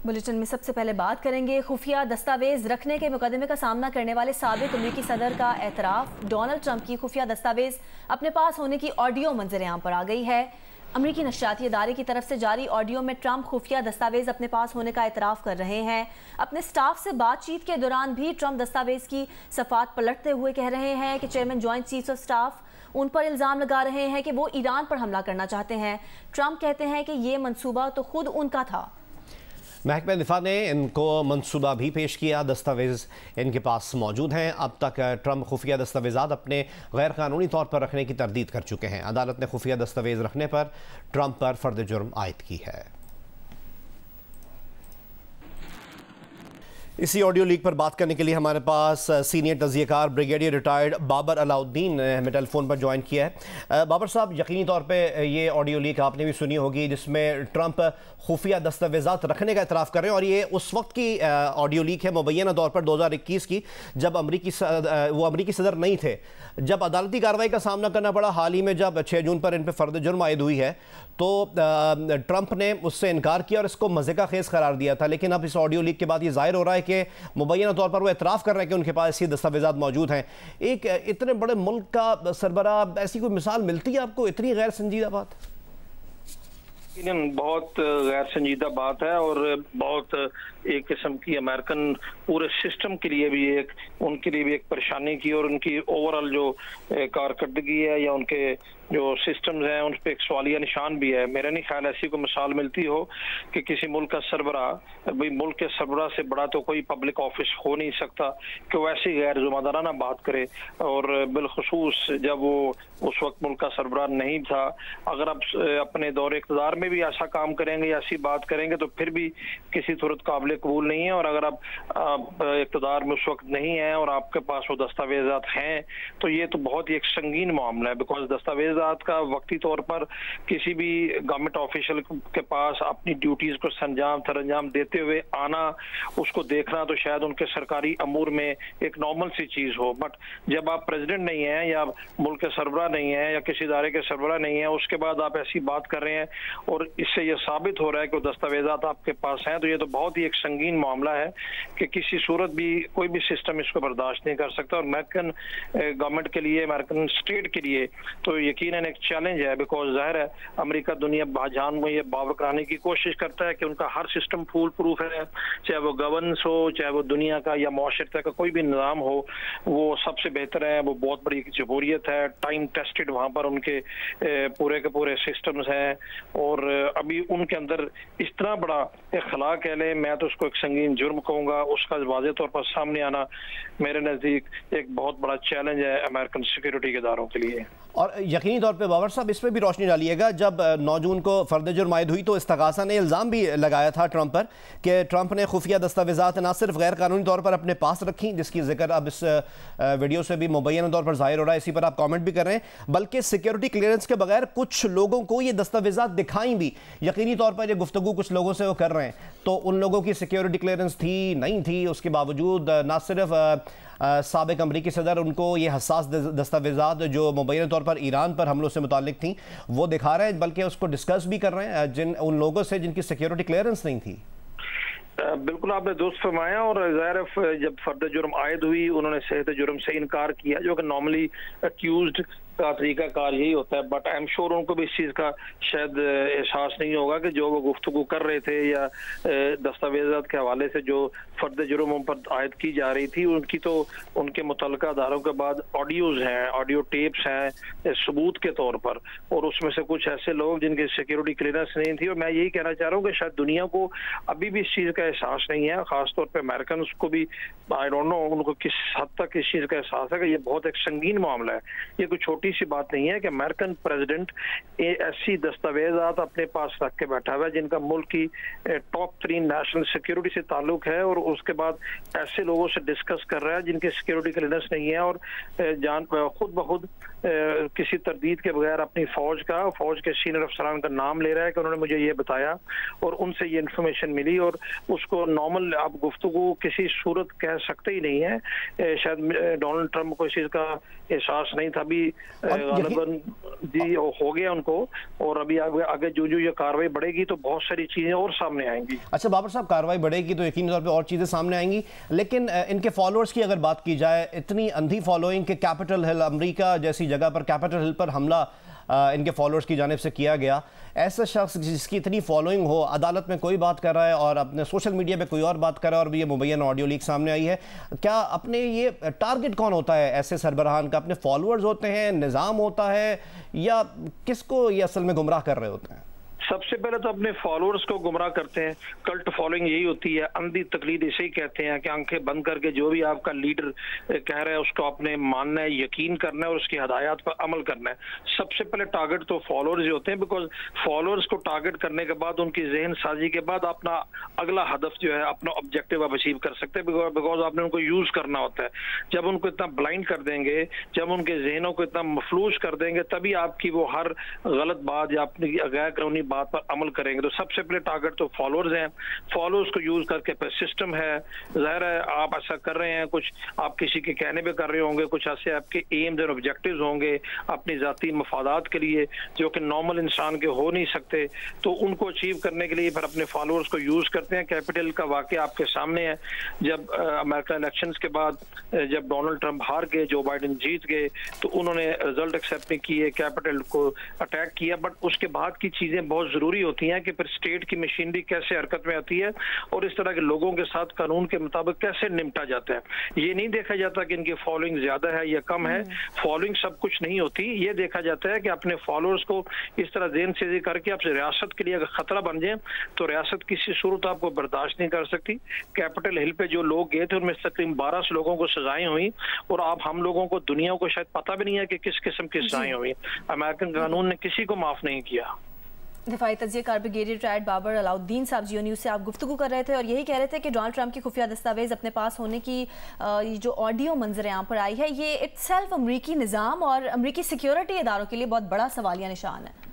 Bulletin में सबसे पहले बात करेंगे खुफिया दस्तावेज रखने के मुकदमे का सामना करने वाले साबिक अमेरिकी सदर का एतराफ। डोनाल्ड ट्रंप की खुफिया दस्तावेज अपने पास होने की ऑडियो मंजर आम पर आ गई है। अमेरिकी नशरियाती इदारे की तरफ से जारी ऑडियो में ट्रंप खुफिया दस्तावेज अपने पास होने का एतराफ़ कर रहे हैं। अपने स्टाफ से बातचीत के दौरान भी ट्रंप दस्तावेज की सफात पलटते हुए कह रहे हैं कि chairman joint chiefs of staff उन पर इल्ज़ाम लगा रहे हैं कि वो ईरान पर हमला करना चाहते हैं। ट्रंप कहते हैं कि ये मंसूबा तो खुद उनका था। महकमा दिफा ने इनको मंसूबा भी पेश किया। दस्तावेज इनके पास मौजूद हैं। अब तक ट्रंप खुफिया दस्तावेजात अपने गैर कानूनी तौर पर रखने की तरदीद कर चुके हैं। अदालत ने खुफिया दस्तावेज रखने पर ट्रंप पर फर्द जुर्म आयद की है। इसी ऑडियो लीक पर बात करने के लिए हमारे पास सीनियर तज़कियाकार ब्रिगेडियर रिटायर्ड बाबर अलाउद्दीन ने हमें टेलीफोन पर ज्वाइन किया है। बाबर साहब, यकीनी तौर पे ये ऑडियो लीक आपने भी सुनी होगी जिसमें ट्रंप खुफिया दस्तावेज़ात रखने का एतराफ़ कर रहे हैं, और ये उस वक्त की ऑडियो लीक है मुबैना तौर पर 2021 की, जब वो अमरीकी सदर नहीं थे, जब अदालती कार्रवाई का सामना करना पड़ा। हाल ही में जब 6 जून पर इन पर फर्द जुर्म आयद हुई है तो ट्रंप ने उससे इनकार किया और इसको मज़े का खेज़ करार दिया था। लेकिन अब इस ऑडियो लीक के बाद ये ज़ाहिर हो रहा है कि मुबैना तौर पर वो एतराफ़ कर रहे हैं कि उनके पास ऐसी दस्तावेज़ात मौजूद हैं। एक इतने बड़े मुल्क का सरबराह, ऐसी कोई मिसाल मिलती है आपको? इतनी गैर संजीदा बात? बहुत गैर संजीदा बात है और बहुत एक किस्म की अमेरिकन पूरे सिस्टम के लिए भी उनके लिए भी एक परेशानी की, और उनकी ओवरऑल जो कारकर्दगी है या उनके जो सिस्टम्स हैं उन पर एक सवालिया निशान भी है। मेरा नहीं ख्याल ऐसी कोई मिसाल मिलती हो कि किसी मुल्क का सरबराह, भाई मुल्क के सरबराह से बड़ा तो कोई पब्लिक ऑफिस हो नहीं सकता कि वो ऐसी गैर ज़िम्मेदाराना बात करे, और बिलखुसूस जब वो उस वक्त मुल्क का सरबराह नहीं था। अगर आप अपने दौर इक़्तिदार में भी ऐसा काम करेंगे या ऐसी बात करेंगे तो फिर भी किसी सूरत काबिल कबूल नहीं है, और अगर आप इक़्तिदार में उस वक्त नहीं है और आपके पास वो दस्तावेज़ात हैं तो ये तो बहुत ही एक संगीन मामला है। बिकॉज दस्तावेज़ात का वक्ती तौर पर किसी भी गवर्नमेंट ऑफिशियल के पास अपनी ड्यूटीज को सरंजाम देते हुए आना, उसको देखना तो शायद उनके सरकारी अमूर में एक नॉर्मल सी चीज हो, बट जब आप प्रेसिडेंट नहीं है या मुल्क के सरबराह नहीं है या किसी इदारे के सरबराह नहीं है, उसके बाद आप ऐसी बात कर रहे हैं और इससे यह साबित हो रहा है कि दस्तावेजात आपके पास हैं, तो ये तो बहुत ही एक संगीन मामला है कि किसी सूरत भी कोई भी सिस्टम इसको बर्दाश्त नहीं कर सकता। और अमेरिकन गवर्नमेंट के लिए, अमेरिकन स्टेट के लिए तो यकीनन एक चैलेंज है। बिकॉज जाहिर है अमेरिका दुनिया बाजान में ये बावर कराने की कोशिश करता है कि उनका हर सिस्टम फूल प्रूफ है, चाहे वो गवर्नेंस हो, चाहे वो दुनिया का या मुआशरत का कोई भी निज़ाम हो, वो सबसे बेहतर है। वो बहुत बड़ी जमहूरियत है, टाइम टेस्टेड वहाँ पर उनके पूरे के पूरे सिस्टम्स हैं, और अभी उनके अंदर इस तरह बड़ा खला कह लें, मैं तो उसको एक संगीन जुर्म कहूँगा, उसका वाज़ेह तौर पर सामने आना मेरे नज़दीक एक बहुत बड़ा चैलेंज है अमेरिकन सिक्योरिटी के इदारों के लिए। और यकीनी तौर पे बाबर साहब, इस पर भी रोशनी डालिएगा, जब 9 जून को फर्द जुर्म आयद हुई तो इस्तगासा ने इल्ज़ाम भी लगाया था ट्रंप पर कि ट्रंप ने खुफिया दस्तावेज़ात न सिर्फ गैर कानूनी तौर पर अपने पास रखी, जिसकी जिक्र अब इस वीडियो से भी मुबैना तौर पर ज़ाहिर हो रहा है, इसी पर आप कमेंट भी कर रहे हैं, बल्कि सिक्योरिटी क्लियरेंस के बगैर कुछ लोगों को ये दस्तावेज़ात दिखाई भी। यकीनी तौर पर ये गुफ्तगू कुछ लोगों से वो कर रहे हैं, तो उन लोगों की सिक्योरिटी क्लियरेंस थी नहीं थी, उसके बावजूद न सिर्फ साबिक अमरीकी सदर उनको ये हसास दस्तावेज़ात जो मुबैना तौर पर ईरान पर हमलों से मुताल्लिक थी वो दिखा रहे हैं, बल्कि उसको डिस्कस भी कर रहे हैं उन लोगों से जिनकी सिक्योरिटी क्लियरेंस नहीं थी। बिल्कुल आपने दुरुस्त फरमाया, और ज़ाहिर जब फर्द जुर्म आयद हुई उन्होंने सेहत जुर्म से इनकार किया, जो कि नॉर्मली अक्यूज्ड का तरीका कार यही होता है, बट आई एम श्योर उनको भी इस चीज़ का शायद एहसास नहीं होगा कि जो वो गुफ्तगू कर रहे थे या दस्तावेज़ात के हवाले से जो फर्द जुर्म पर आयद की जा रही थी, उनकी तो उनके मुतल्लिका अदारों के बाद ऑडियोज़ हैं, ऑडियो टेप्स हैं सबूत के तौर पर, और उसमें से कुछ ऐसे लोग जिनकी सिक्योरिटी क्लियरेंस नहीं थी। और मैं यही कहना चाह रहा हूँ कि शायद दुनिया को अभी भी इस चीज़ का एहसास नहीं है, ख़ासतौर पर अमेरिकन को भी, आई डोंट नो उनको किस हद तक इस चीज़ का एहसास है कि ये बहुत एक संगीन मामला है। ये कोई छोटी सी बात नहीं है कि अमेरिकन प्रेसिडेंट ऐसी दस्तावेज़ात अपने पास रख के बैठा हुआ है जिनका मुल्क की टॉप 3 नेशनल सिक्योरिटी से ताल्लुक है, और उसके बाद ऐसे लोगों से डिस्कस कर रहा है जिनकी सिक्योरिटी क्लियरेंस नहीं है, और खुद ब खुद किसी तरदीद के बगैर अपनी फौज के सीनियर अफसरान का नाम ले रहा है कि उन्होंने मुझे ये बताया और उनसे ये इन्फॉर्मेशन मिली, और उसको नॉर्मल आप गुफ्तगू किसी सूरत कह सकते ही नहीं है। शायद डोनाल्ड ट्रंप को इस चीज़ का एहसास नहीं था। अभी गालिबन जी हो गया उनको, और अभी आगे जो ये कार्रवाई बढ़ेगी तो बहुत सारी चीजें और सामने आएंगी। अच्छा बाबर साहब, कार्रवाई बढ़ेगी तो यकीनी तौर पे और चीज़ें सामने आएंगी, लेकिन इनके फॉलोअर्स की अगर बात की जाए, इतनी अंधी फॉलोइंग कि कैपिटल हिल, अमेरिका जैसी जगह पर कैपिटल हिल पर हमला इनके फॉलोअर्स की जानिब से किया गया। ऐसा शख्स जिसकी इतनी फॉलोइंग हो, अदालत में कोई बात कर रहा है और अपने सोशल मीडिया पे कोई और बात कर रहा है, और भी ये मुबैयन ऑडियो लीक सामने आई है। क्या अपने ये टारगेट कौन होता है ऐसे सरबराहान का? अपने फॉलोअर्स होते हैं, निज़ाम होता है, या किसको ये असल में गुमराह कर रहे होते हैं? सबसे पहले तो अपने फॉलोअर्स को गुमराह करते हैं। कल्ट फॉलोइंग यही होती है, अंधी तकलीद इसे ही कहते हैं कि आंखें बंद करके जो भी आपका लीडर कह रहा है उसको आपने मानना है, यकीन करना है और उसकी हदायत पर अमल करना है। सबसे पहले टारगेट तो फॉलोअर्स ही होते हैं, बिकॉज फॉलोअर्स को टारगेट करने के बाद, उनकी जहन साजी के बाद अपना अगला हदफ जो है, अपना ऑब्जेक्टिव आप अचीव कर सकते हैं, बिकॉज आपने उनको यूज करना होता है। जब उनको इतना ब्लाइंड कर देंगे, जब उनके जहनों को इतना मफलूज कर देंगे, तभी आपकी वो हर गलत बात या अपनी गैर कानूनी बात पर अमल करेंगे। तो सबसे पहले टारगेट तो फॉलोअर्स हैं। फॉलोअर्स को यूज करके फिर सिस्टम है, जाहिर है आप ऐसा कर रहे हैं, कुछ आप किसी के कहने पे कर रहे होंगे, कुछ ऐसे आपके एम्स और ऑब्जेक्टिव्स होंगे अपनी जाती मफादात के लिए जो कि नॉर्मल इंसान के हो नहीं सकते, तो उनको अचीव करने के लिए फिर अपने फॉलोअर्स को यूज करते हैं। कैपिटल का वाकया आपके सामने है। जब अमेरिका इलेक्शंस के बाद जब डोनाल्ड ट्रंप हार गए, जो बाइडेन जीत गए, तो उन्होंने रिजल्ट एक्सेप्ट नहीं किए, कैपिटल को अटैक किया। बट उसके बाद की चीजें बहुत जरूरी होती हैं कि फिर स्टेट की मशीनरी कैसे हरकत में आती है और इस तरह के लोगों के साथ कानून के मुताबिक कैसे निपटा जाता है। ये नहीं देखा जाता कि इनकी फॉलोइंग ज्यादा है या कम है। फॉलोइंग सब कुछ नहीं होती। ये देखा जाता है कि अपने फॉलोअर्स को इस तरह जेन से करके आपसे रियासत के लिए अगर खतरा बन जाए तो रियासत किसी सूरत आपको बर्दाश्त नहीं कर सकती। कैपिटल हिल पे जो लोग गए थे उनमें तकरीबन 12 लोगों को सजाएं हुई, और आप हम लोगों को, दुनिया को शायद पता भी नहीं है कि किस किस्म की सजाएं हुई। अमेरिकन कानून ने किसी को माफ नहीं किया। दिफाई तज्ज़ियाकार ब्रिगेडियर रिटायर्ड बाबर अलाउद्दीन साहब जियो न्यूज़ से आप गुफ्तगू कर रहे थे और यही कह रहे थे कि डोनाल्ड ट्रंप की खुफिया दस्तावेज़ अपने पास होने की जो ऑडियो मंजर यहाँ पर आई है, ये इट्सेल्फ अमरीकी निज़ाम और अमरीकी सिक्योरिटी इदारों के लिए बहुत बड़ा सवालिया निशान है।